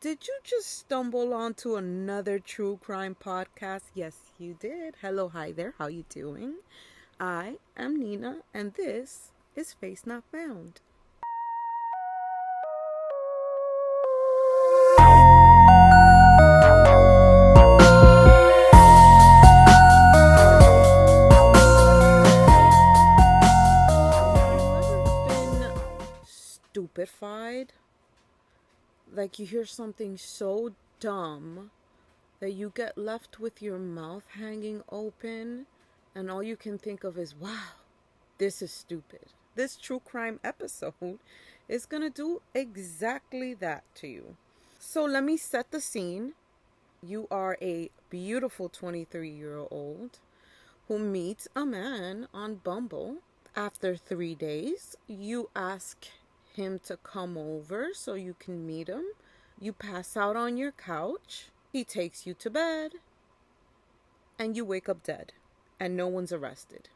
Did you just stumble onto another true crime podcast? Yes, you did. Hello, hi there. How you doing? I am Nina, and this is Face Not Found. Have you ever been stupefied? Like you hear something so dumb that you get left with your mouth hanging open, and all you can think of is, wow, this is stupid. This true crime episode is gonna do exactly that to you. So let me set the scene. You are a beautiful 23-year-old who meets a man on Bumble. After 3 days, you ask him to come over so you can meet him. You pass out on your couch. He takes you to bed, and you wake up dead, and no one's arrested.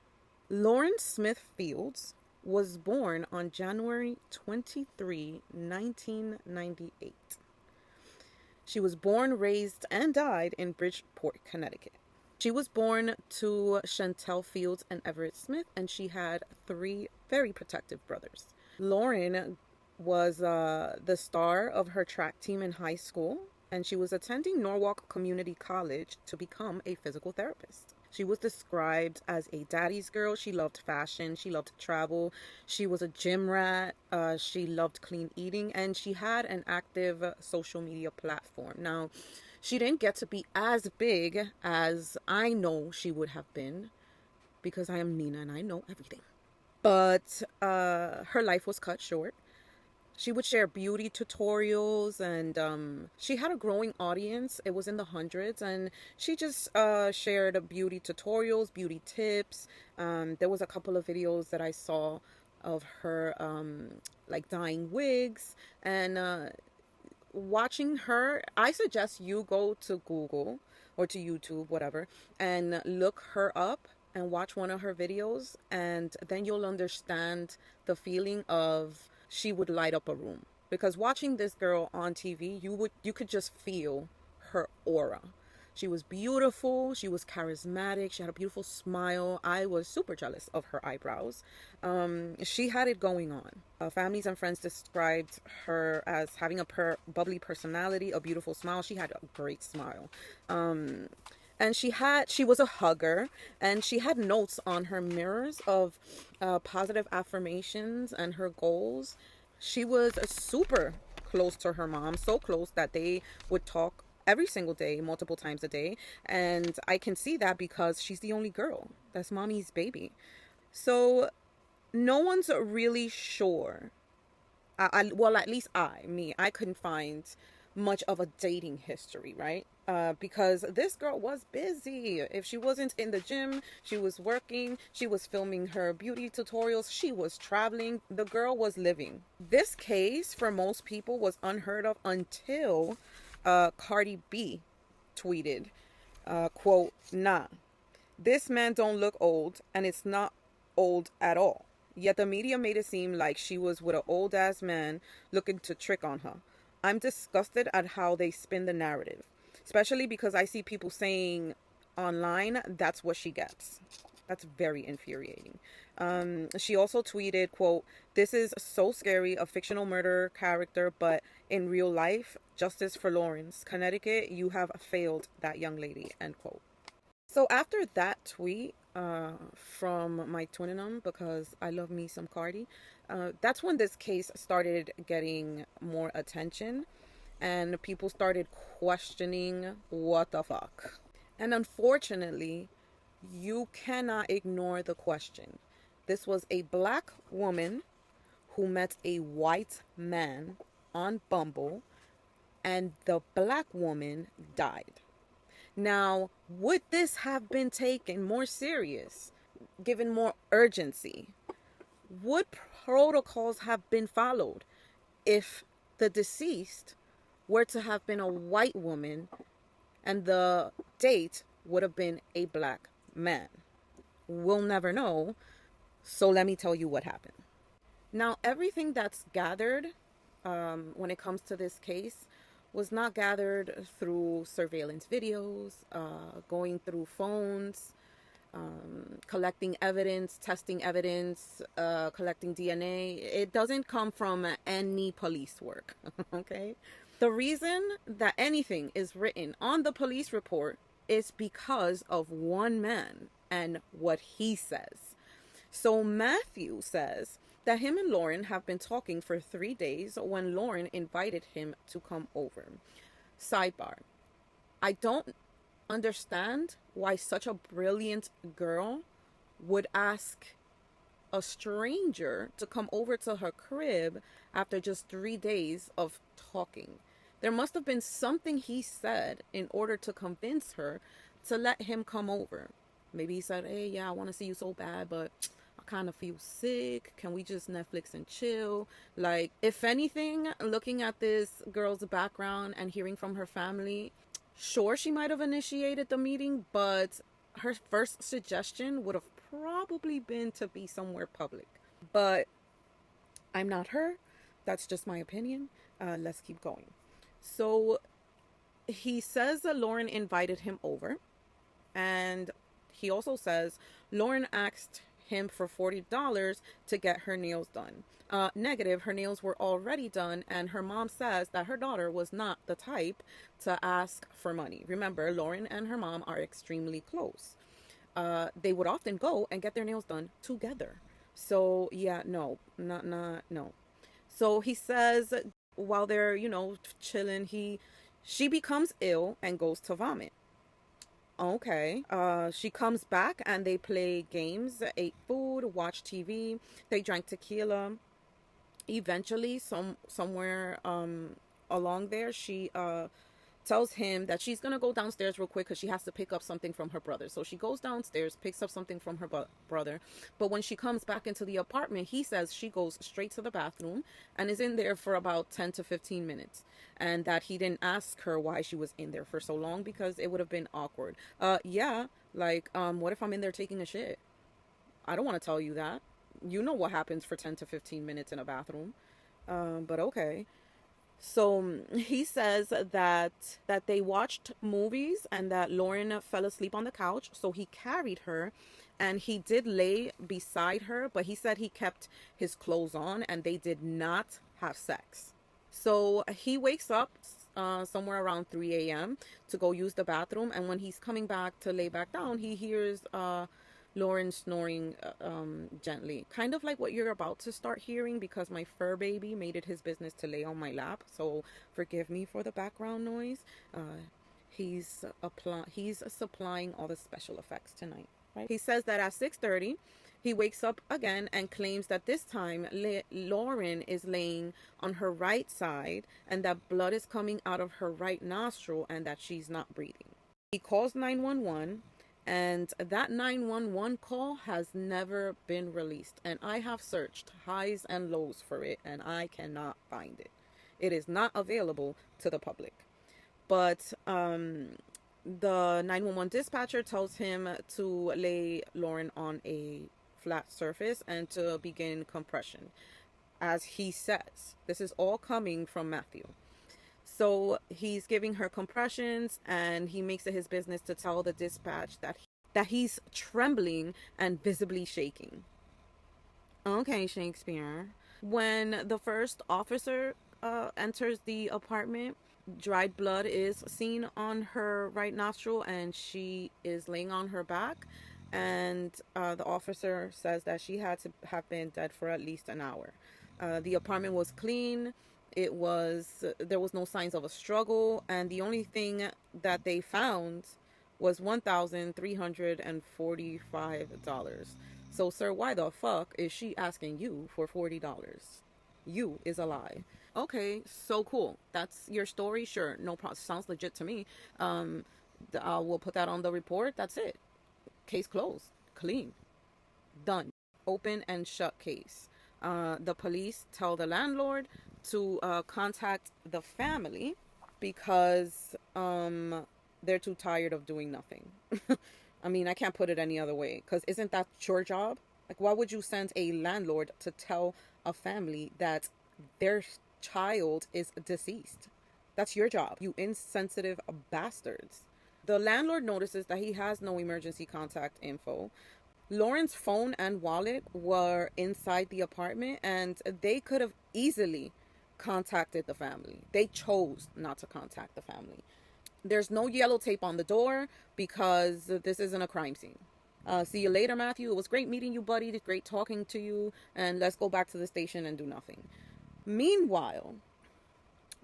Lauren Smith Fields was born on January 23, 1998. She was born, raised, and died in Bridgeport, Connecticut. She was born to Chantel Fields and Everett Smith, and she had three very protective brothers. Lauren was the star of her track team in high school, and she was attending Norwalk Community College to become a physical therapist. She was described as a daddy's girl. She loved fashion. She loved to travel. She was a gym rat. She loved clean eating. And she had an active social media platform. Now, she didn't get to be as big as I know she would have been because I am Nina and I know everything. But her life was cut short. She would share beauty tutorials, and she had a growing audience. It was in the hundreds, and she just shared beauty tutorials, beauty tips. There was a couple of videos that I saw of her like dyeing wigs, and watching her. I suggest you go to Google or to YouTube, whatever, and look her up and watch one of her videos, and then you'll understand the feeling of she would light up a room. Because watching this girl on TV, you could just feel her aura. She was beautiful. She was charismatic. She had a beautiful smile. I was super jealous of her eyebrows. She had it going on. Families and friends described her as having a bubbly personality, a beautiful smile. She had a great smile. And she was a hugger, and she had notes on her mirrors of positive affirmations and her goals. She was super close to her mom, so close that they would talk every single day, multiple times a day. And I can see that because she's the only girl. That's mommy's baby. So no one's really sure. Well, at least I couldn't find much of a dating history, right? Because this girl was busy. If she wasn't in the gym, she was working, she was filming her beauty tutorials, she was traveling. The girl was living. This case, for most people, was unheard of until Cardi B tweeted, quote, "Nah, this man don't look old, and it's not old at all. Yet the media made it seem like she was with an old ass man looking to trick on her. I'm disgusted at how they spin the narrative, especially because I see people saying online that's what she gets." That's very infuriating. She also tweeted, quote, "This is so scary, a fictional murder character, but in real life, justice for Lawrence. Connecticut, you have failed that young lady," end quote. So after that tweet from my twinninum, because I love me some Cardi, that's when this case started getting more attention, and people started questioning what the fuck. And unfortunately, you cannot ignore the question. This was a black woman who met a white man on Bumble, and the black woman died. Now, would this have been taken more serious, given more urgency? Would protocols have been followed if the deceased were to have been a white woman and the date would have been a black man? We'll never know, so let me tell you what happened. Now, everything that's gathered when it comes to this case was not gathered through surveillance videos, going through phones, collecting evidence, testing evidence, collecting DNA. It doesn't come from any police work, okay? The reason that anything is written on the police report is because of one man and what he says. So Matthew says that him and Lauren have been talking for 3 days when Lauren invited him to come over. Sidebar. I don't understand why such a brilliant girl would ask a stranger to come over to her crib after just 3 days of talking. There must have been something he said in order to convince her to let him come over. Maybe he said, hey, yeah, I want to see you so bad, but I kind of feel sick. Can we just Netflix and chill? Like, if anything, looking at this girl's background and hearing from her family, sure, she might have initiated the meeting, but her first suggestion would have probably been to be somewhere public. But I'm not her. That's just my opinion. Let's keep going. So he says that Lauren invited him over, and he also says Lauren asked him for $40 to get her nails done. Negative, her nails were already done, and her mom says that her daughter was not the type to ask for money. Remember, Lauren and her mom are extremely close. They would often go and get their nails done together. So yeah, no. So he says while they're, chilling, she becomes ill and goes to vomit. Okay. She comes back and they play games, ate food, watched TV. They drank tequila. Eventually, somewhere along there, she tells him that she's gonna go downstairs real quick because she has to pick up something from her brother. So she goes downstairs, picks up something from her brother. But when she comes back into the apartment, he says she goes straight to the bathroom and is in there for about 10 to 15 minutes. And that he didn't ask her why she was in there for so long because it would have been awkward. Yeah, like, what if I'm in there taking a shit? I don't want to tell you that. You know what happens for 10 to 15 minutes in a bathroom. But okay. So he says that they watched movies and that Lauren fell asleep on the couch. So he carried her and he did lay beside her, but he said he kept his clothes on and they did not have sex. So he wakes up somewhere around 3 a.m. to go use the bathroom. And when he's coming back to lay back down, he hears Lauren snoring gently. Kind of like what you're about to start hearing because my fur baby made it his business to lay on my lap. So forgive me for the background noise. He's supplying all the special effects tonight. Right? He says that at 6:30, he wakes up again and claims that this time Lauren is laying on her right side and that blood is coming out of her right nostril and that she's not breathing. He calls 911 and that 911 call has never been released. And I have searched highs and lows for it and I cannot find it. It is not available to the public. But the 911 dispatcher tells him to lay Lauren on a flat surface and to begin compression. As he says, this is all coming from Matthew. So he's giving her compressions and he makes it his business to tell the dispatch that he's trembling and visibly shaking. Okay, Shakespeare. When the first officer enters the apartment, dried blood is seen on her right nostril and she is laying on her back. And the officer says that she had to have been dead for at least an hour. The apartment was clean. There was no signs of a struggle. And the only thing that they found was $1,345. So, sir, why the fuck is she asking you for $40? You is a lie. Okay, so cool. That's your story? Sure, no problem. Sounds legit to me. We'll put that on the report. That's it. Case closed. Clean. Done. Open and shut case. The police tell the landlord to contact the family because they're too tired of doing nothing. I mean, I can't put it any other way because isn't that your job? Like, why would you send a landlord to tell a family that their child is deceased? That's your job, you insensitive bastards. The landlord notices that he has no emergency contact info. Lauren's phone and wallet were inside the apartment, and they could have easily contacted the family. They chose not to contact the family. There's no yellow tape on the door because this isn't a crime scene. See you later, Matthew. It was great meeting you, buddy. It's great talking to you. And let's go back to the station and do nothing. Meanwhile,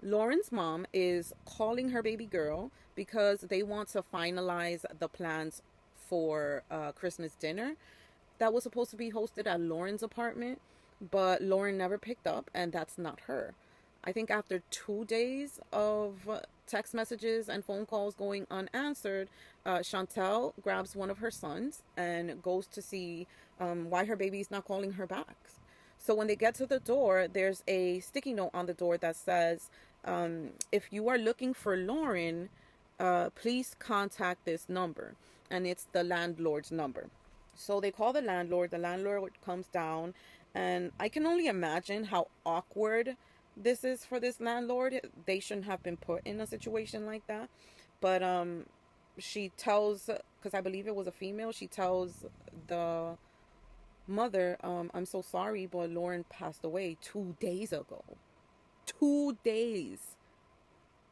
Lauren's mom is calling her baby girl because they want to finalize the plans for Christmas dinner that was supposed to be hosted at Lauren's apartment, but Lauren never picked up, and that's not her. I think after 2 days of text messages and phone calls going unanswered, Chantel grabs one of her sons and goes to see why her baby's not calling her back. So when they get to the door, there's a sticky note on the door that says, if you are looking for Lauren, please contact this number. And it's the landlord's number. So they call the landlord. The landlord comes down, and I can only imagine how awkward this is for this landlord. They shouldn't have been put in a situation like that. But she tells, because I believe it was a female, she tells the mother, I'm so sorry, but Lauren passed away 2 days ago. 2 days.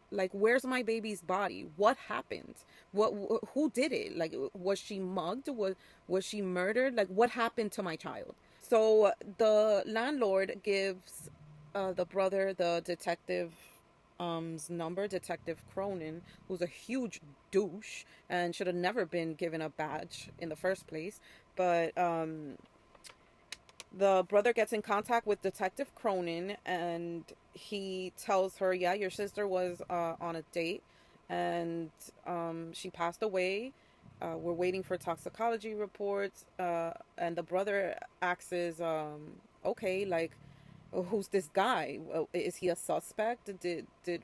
Like, where's my baby's body? What happened? Who did it? Like, was she mugged? Was she murdered? Like, what happened to my child? So the landlord gives the brother the detective's number, Detective Cronin, who's a huge douche and should have never been given a badge in the first place. But the brother gets in contact with Detective Cronin, and he tells her, yeah, your sister was on a date, and she passed away. We're waiting for toxicology reports. And the brother asks, okay, like, who's this guy? Is he a suspect?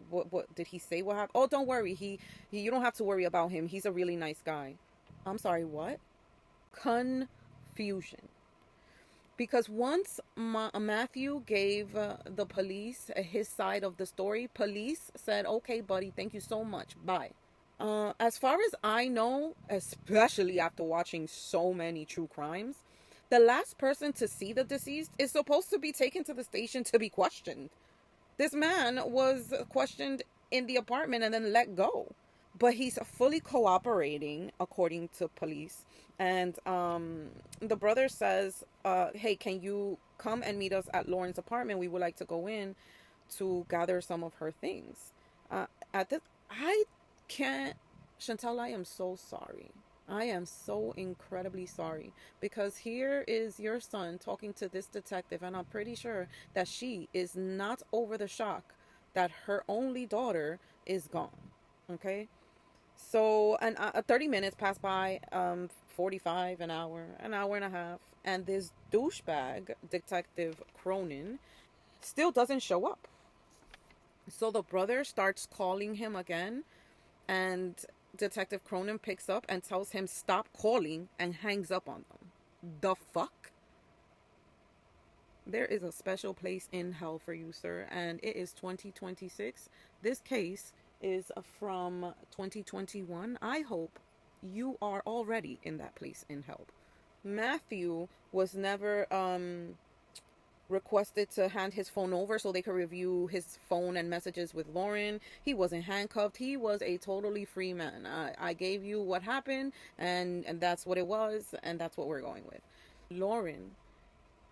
What did he say? What happened? Oh, don't worry. He you don't have to worry about him. He's a really nice guy. I'm sorry, what? Confusion. Because once Matthew gave the police his side of the story, police said, okay, buddy, thank you so much. Bye. As far as I know, especially after watching so many true crimes, the last person to see the deceased is supposed to be taken to the station to be questioned. This man was questioned in the apartment and then let go. But he's fully cooperating, according to police. And the brother says, hey, can you come and meet us at Lauren's apartment? We would like to go in to gather some of her things. I can't, Chantal, I am so sorry. I am so incredibly sorry, because here is your son talking to this detective, and I'm pretty sure that she is not over the shock that her only daughter is gone. Okay? So, and 30 minutes pass by, 45, an hour and a half, and this douchebag, Detective Cronin, still doesn't show up. So the brother starts calling him again, and Detective Cronin picks up and tells him stop calling and hangs up on them. The fuck? There is a special place in hell for you, sir, and it is 2026. This case is from 2021. I hope you are already in that place in hell. Matthew was never requested to hand his phone over so they could review his phone and messages with Lauren. He wasn't handcuffed. He was a totally free man. I gave you what happened, and that's what it was, and that's what we're going with. Lauren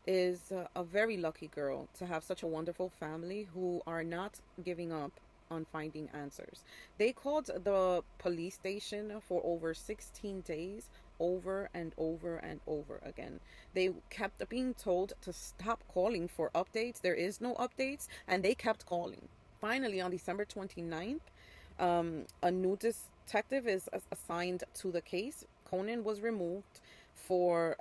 is a very lucky girl to have such a wonderful family who are not giving up on finding answers. They called the police station for over 16 days, over and over and over again. They kept being told to stop calling for updates. There is no updates, and they kept calling. Finally, on December 29th, a new detective is assigned to the case. Conan was removed for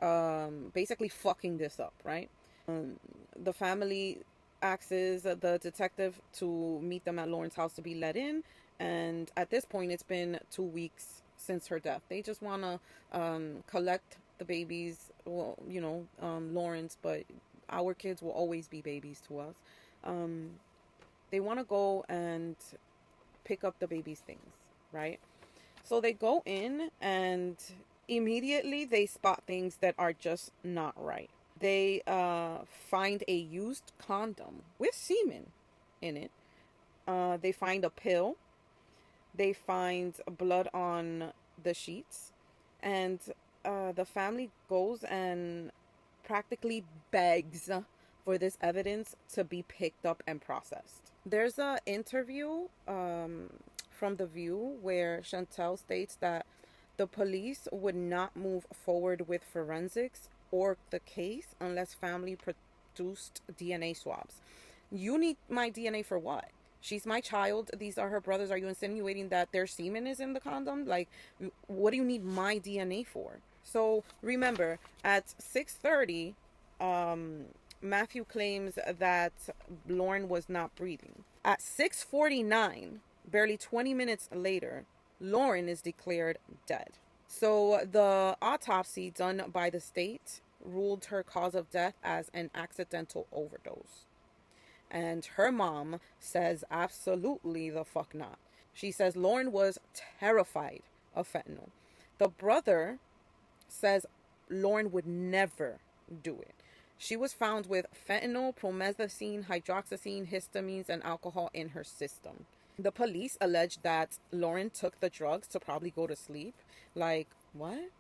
basically fucking this up, right? The family asks the detective to meet them at Lauren's house to be let in, and at this point it's been 2 weeks since her death. They just want to collect the babies, well, Lauren's, but our kids will always be babies to us. They want to go and pick up the baby's things, right? So they go in and immediately they spot things that are just not right. They find a used condom with semen in it. They find a pill. They find blood on the sheets. And the family goes and practically begs for this evidence to be picked up and processed. There's an interview from The View where Chantel states that the police would not move forward with forensics or the case unless family produced DNA swabs. You need my DNA for what? She's my child. These are her brothers. Are you insinuating that their semen is in the condom? Like, what do you need my DNA for? So remember, at 6:30, Matthew claims that Lauren was not breathing. At 6:49, barely 20 minutes later, Lauren is declared dead. So the autopsy done by the state ruled her cause of death as an accidental overdose. And her mom says absolutely the fuck not. She says Lauren was terrified of fentanyl. The brother says Lauren would never do it. She was found with fentanyl, promethazine, hydroxyzine, histamines, and alcohol in her system. The police alleged that Lauren took the drugs to probably go to sleep. Like, what?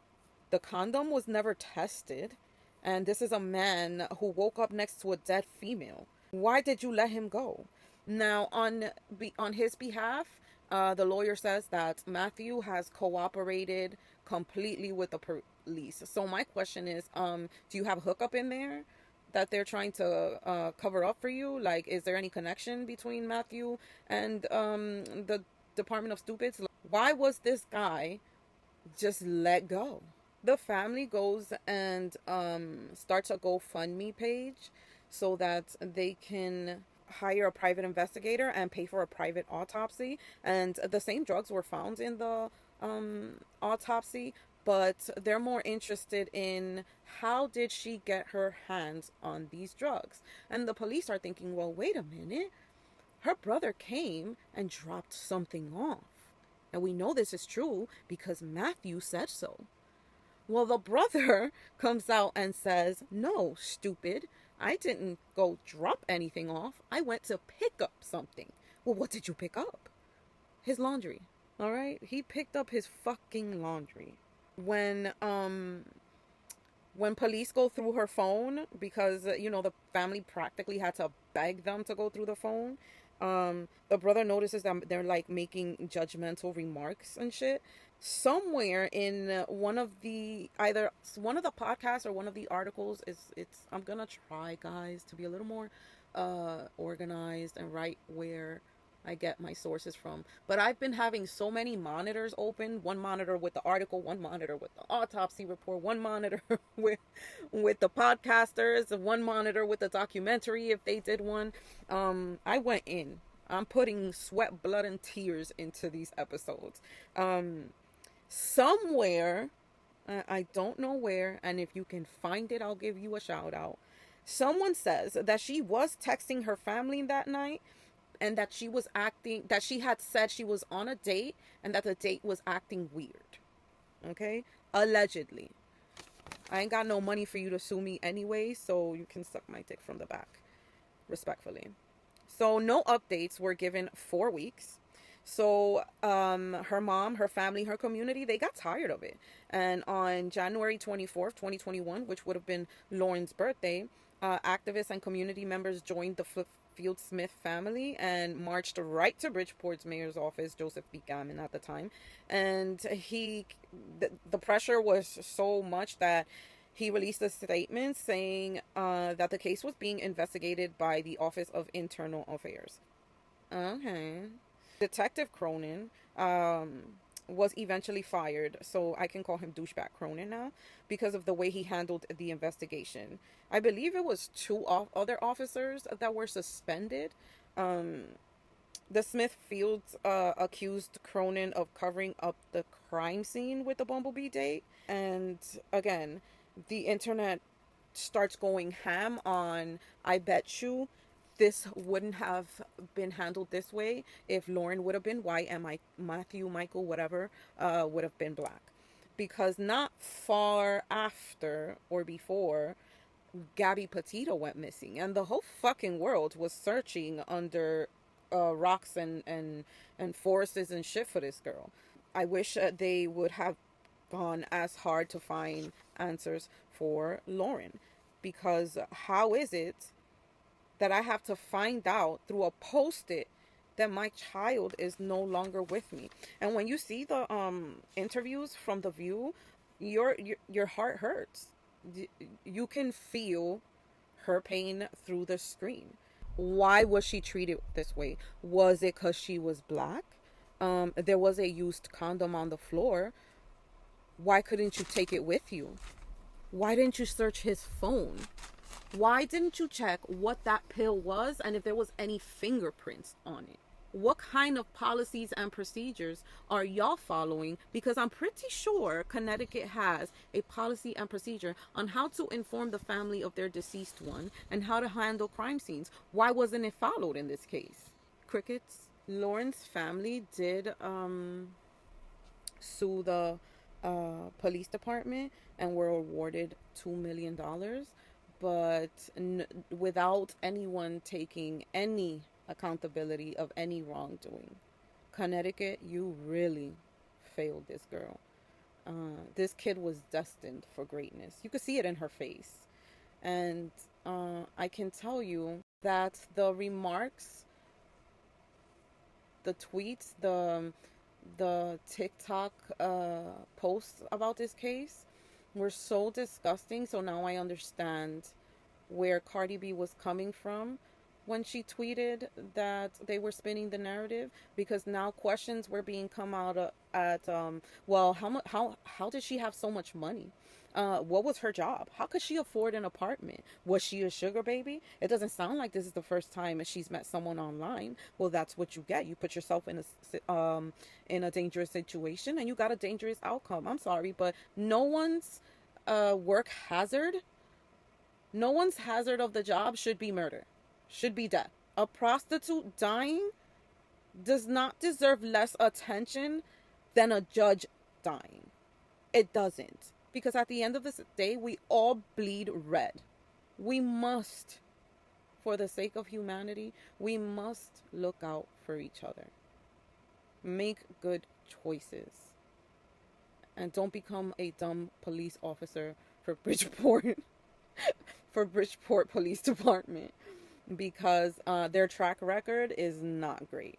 The condom was never tested. And this is a man who woke up next to a dead female. Why did you let him go? Now, on his behalf, the lawyer says that Matthew has cooperated completely with the police. So my question is, do you have a hookup in there that they're trying to cover up for you? Like, is there any connection between Matthew and the Department of Stupids? Why was this guy just let go? The family goes and starts a GoFundMe page so that they can hire a private investigator and pay for a private autopsy. And the same drugs were found in the autopsy, but they're more interested in how did she get her hands on these drugs. And the police are thinking, well, wait a minute. Her brother came and dropped something off. And we know this is true because Matthew said so. Well, the brother comes out and says, no, stupid. I didn't go drop anything off. I went to pick up something. Well, what did you pick up? His laundry. All right? He picked up his fucking laundry. When police go through her phone, because, the family practically had to beg them to go through the phone, the brother notices that they're, like, making judgmental remarks and shit. Somewhere in one of the podcasts or one of the articles, I'm gonna try, guys, to be a little more organized and write where I get my sources from. But I've been having so many monitors open. One monitor with the article, one monitor with the autopsy report, one monitor with the podcasters, one monitor with the documentary if they did one. I went in. I'm putting sweat, blood, and tears into these episodes. Somewhere, I don't know where, and if you can find it, I'll give you a shout out. Someone says that she was texting her family that night, and that she had said she was on a date, and that the date was acting weird. Okay? Allegedly. I ain't got no money for you to sue me anyway, so you can suck my dick from the back. Respectfully. So no updates were given 4 weeks. So her mom, her family, her community, they got tired of it. And on January 24th, 2021, which would have been Lauren's birthday, activists and community members joined the Field Smith family and marched right to Bridgeport's mayor's office, Joseph B. Gammon at the time. And the pressure was so much that he released a statement saying that the case was being investigated by the Office of Internal Affairs. Okay. Detective Cronin was eventually fired, so I can call him douchebag Cronin now, because of the way he handled the investigation. I believe it was 2 other officers that were suspended. The Smith Fields accused Cronin of covering up the crime scene with the Bumblebee date. And again, the internet starts going ham on, I bet you this wouldn't have been handled this way if Lauren would have been white and Matthew, Michael, whatever, would have been black. Because not far after or before, Gabby Petito went missing, and the whole fucking world was searching under rocks and forests and shit for this girl. I wish they would have gone as hard to find answers for Lauren, because how is it that I have to find out through a post-it that my child is no longer with me? And when you see the interviews from The View, your heart hurts. You can feel her pain through the screen. Why was she treated this way? Was it because she was black? There was a used condom on the floor. Why couldn't you take it with you? Why didn't you search his phone? Why didn't you check what that pill was and if there was any fingerprints on it? What kind of policies and procedures are y'all following? Because I'm pretty sure Connecticut has a policy and procedure on how to inform the family of their deceased one and how to handle crime scenes. Why wasn't it followed in this case? Crickets. Lauren's family did sue the police department and were awarded $2 million, but without anyone taking any accountability of any wrongdoing. Connecticut, you really failed this girl. This kid was destined for greatness. You could see it in her face. And I can tell you that the remarks, the tweets, the TikTok posts about this case were so disgusting. So now I understand where Cardi B was coming from when she tweeted that they were spinning the narrative, because now questions were being come out at well, how did she have so much money? What was her job? How could she afford an apartment? Was she a sugar baby? It doesn't sound like this is the first time she's met someone online. Well, that's what you get. You put yourself in a dangerous situation and you got a dangerous outcome. I'm sorry, but no one's work hazard, no one's hazard of the job should be murder, should be death. A prostitute dying does not deserve less attention than a judge dying. It doesn't. Because at the end of this day, we all bleed red. We must, for the sake of humanity, we must look out for each other. Make good choices. And don't become a dumb police officer for Bridgeport, for Bridgeport Police Department. Because their track record is not great.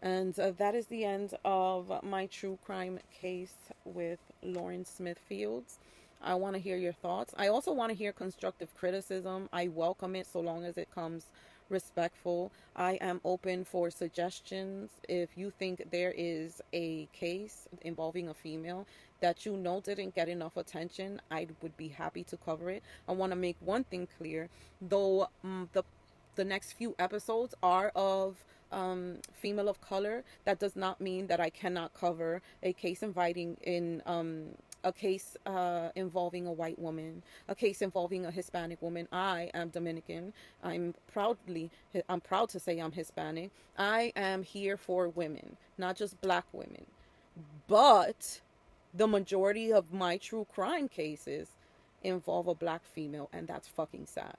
And that is the end of my true crime case with Lauren Smith Fields. I want to hear your thoughts. I also want to hear constructive criticism. I welcome it so long as it comes respectful. I am open for suggestions. If you think there is a case involving a female that you know didn't get enough attention, I would be happy to cover it. I want to make one thing clear. Though the next few episodes are of female of color, that does not mean that I cannot cover a case involving a white woman, a case involving a Hispanic woman. I am Dominican. I'm proud to say I'm Hispanic. I am here for women, not just black women. But the majority of my true crime cases involve a black female, and that's fucking sad.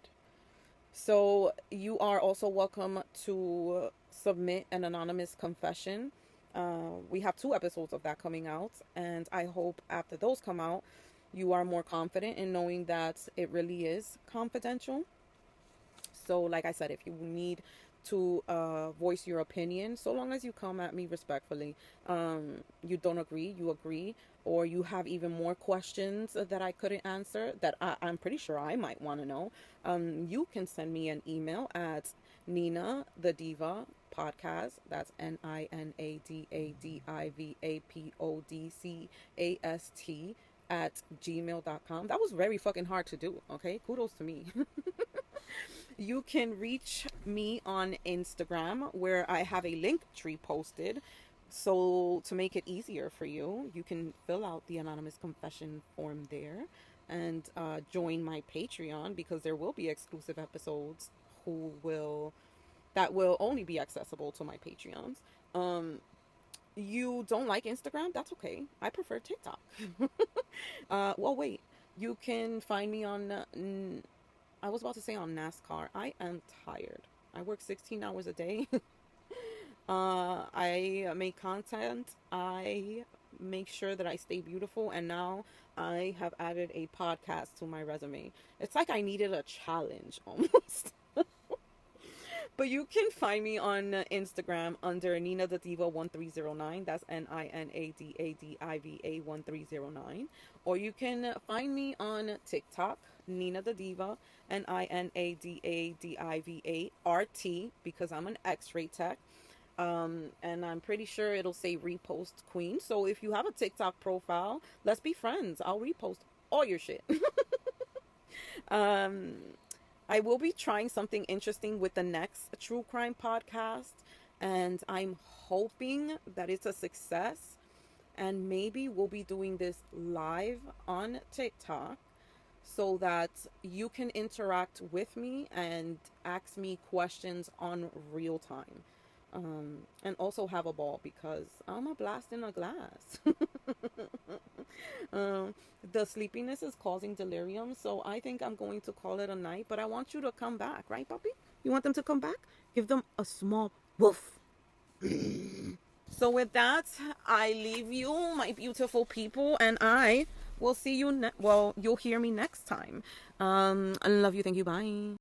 So you are also welcome to submit an anonymous confession. We have 2 episodes of that coming out, and I hope after those come out, you are more confident in knowing that it really is confidential. So like I said, if you need to voice your opinion, so long as you come at me respectfully, you don't agree, you agree, or you have even more questions that I couldn't answer that I'm pretty sure I might want to know, you can send me an email at Nina the Diva Podcast. That's NINADADIVAPODCAST @gmail.com. That was very fucking hard to do. Okay, kudos to me. You can reach me on Instagram, where I have a link tree posted. So to make it easier for you, you can fill out the anonymous confession form there and join my Patreon, because there will be exclusive episodes that will only be accessible to my Patreons. You don't like Instagram? That's okay. I prefer TikTok. Well, wait. You can find me on, I was about to say on NASCAR. I am tired. I work 16 hours a day. I make content. I make sure that I stay beautiful. And now I have added a podcast to my resume. It's like I needed a challenge almost. But you can find me on Instagram under Nina the Diva 1309. That's NINADADIVA 1309. Or you can find me on TikTok, Nina the Diva, NINADADIVA RT, because I'm an X-ray tech. And I'm pretty sure it'll say repost queen. So if you have a TikTok profile, let's be friends. I'll repost all your shit. I will be trying something interesting with the next true crime podcast, and I'm hoping that it's a success. And maybe we'll be doing this live on TikTok so that you can interact with me and ask me questions on real time. And also have a ball because I'm a blast in a glass. The sleepiness is causing delirium, so I think I'm going to call it a night. But I want you to come back, right, puppy? You want them to come back? Give them a small woof. So with that, I leave you, my beautiful people, and I will see you. Well, you'll hear me next time. I love you. Thank you. Bye.